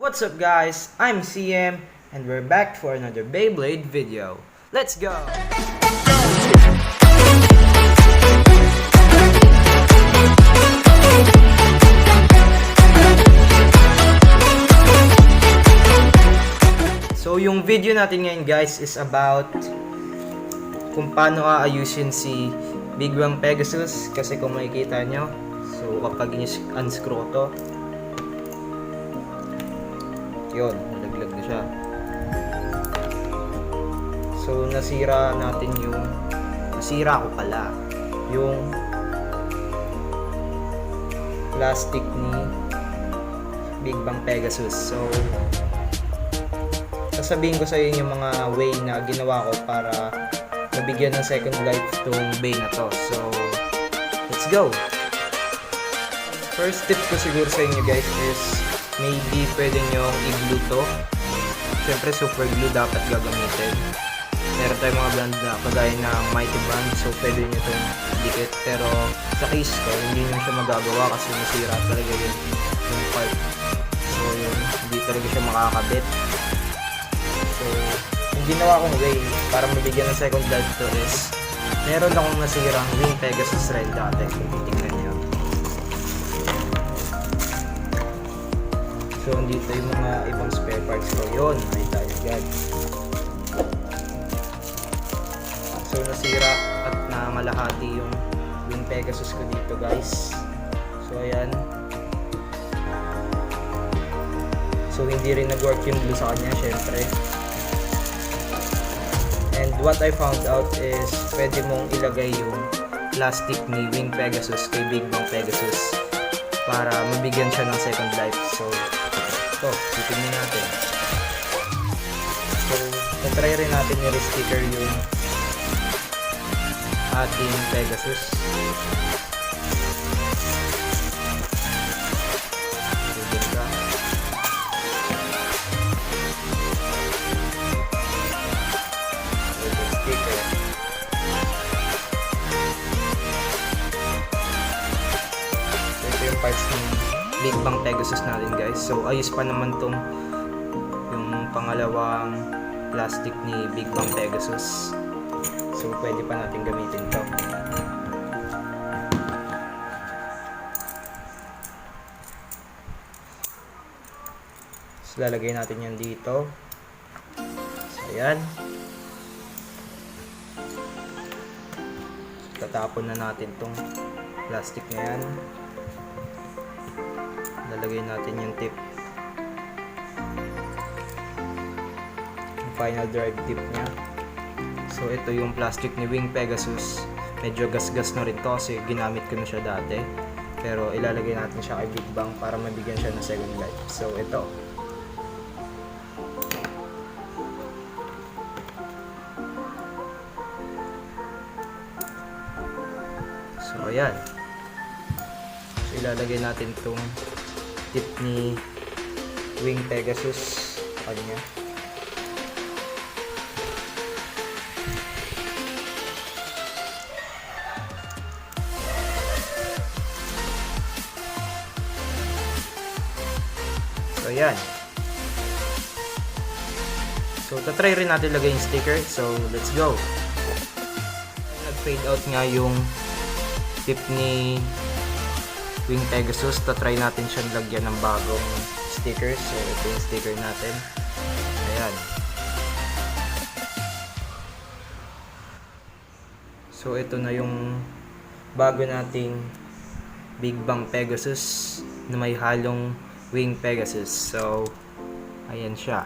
What's up guys, I'm CM and we're back for another Beyblade video. Let's go! So yung video natin ngayon guys is about kung paano aayusin si Big Bang Pegasus, kasi kung makikita nyo, so kapag unscrew to, yun, nalaglag na siya. So nasira ko pala yung plastic ni Big Bang Pegasus. So sasabihin ko sa inyo yung mga way na ginawa ko para mabigyan ng second life tong bay na to. So let's go! First tip ko siguro sa inyo guys is maybe pwede nyong i-glue to. Siyempre super glue dapat gagamitin. Meron tayong mga brand na kagaya ng Mighty Brand, so pwede nyo itong dikit. Pero sa case ko, hindi nyo siya magagawa kasi masira talaga yung part. So yun, hindi talaga siya makakabit. So yung ginawa kong way para mabigyan ng second life to is meron akong nasirang Wing Pegasus Red dati. Kung titignan nyo. So dito yung mga ibang spare parts ko. Yun, nakita nyo agad. So nasira at namalahati yung Wing Pegasus ko dito guys. So ayan. So hindi rin nag-work yung glue sa kanya syempre. And what I found out is pwede mong ilagay yung plastic ni Wing Pegasus kay Big Bang Pegasus para mabigyan siya ng second life. So ito, titignan natin. So try rin natin i-sticker yung ating Pegasus. Parts ng Big Bang Pegasus natin guys. So ayos pa naman tong yung pangalawang plastic ni Big Bang Pegasus. So pwede pa natin gamitin to. So lalagay natin yan dito. So ayan. So, tatapon na natin tong plastic na yan. Lalagay natin yung tip, yung final drive tip nya. So ito yung plastic ni Wing Pegasus. Medyo gas-gas na rin to kasi ginamit ko na siya dati, pero ilalagay natin siya kay Big Bang para mabigyan siya ng second life. So ito, so ayan. So ilalagay natin itong tip ni Wing Pegasus kanya. So yan. So tatry rin natin lagay yung sticker. So let's go. Nag-fade out nga yung tip ni Wing Pegasus. Try natin siyang lagyan ng bagong sticker. So ito yung sticker natin. Ayan. So ito na yung bago nating Big Bang Pegasus na may halong Wing Pegasus. So ayan siya.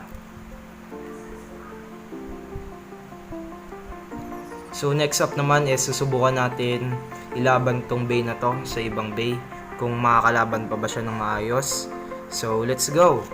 So next up naman is susubukan natin ilaban tong bay na to sa ibang bay, kung makakalaban pa ba siya ng maayos. So let's go!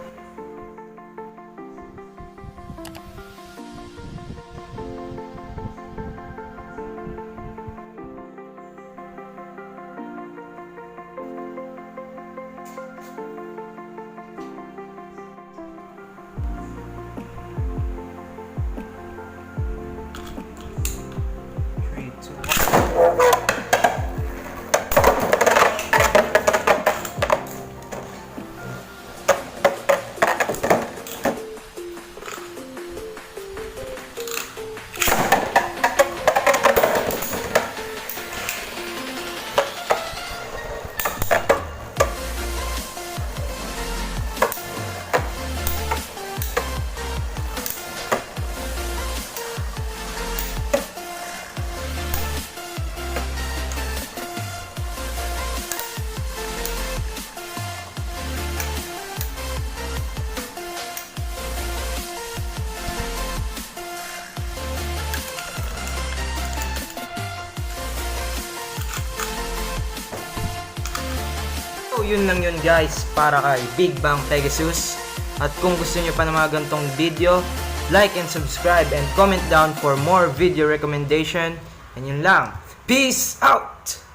yun lang yun guys para kay Big Bang Pegasus. At kung gusto nyo pa ng mga gantong video, like and subscribe and comment down for more video recommendation. And yun lang. Peace out!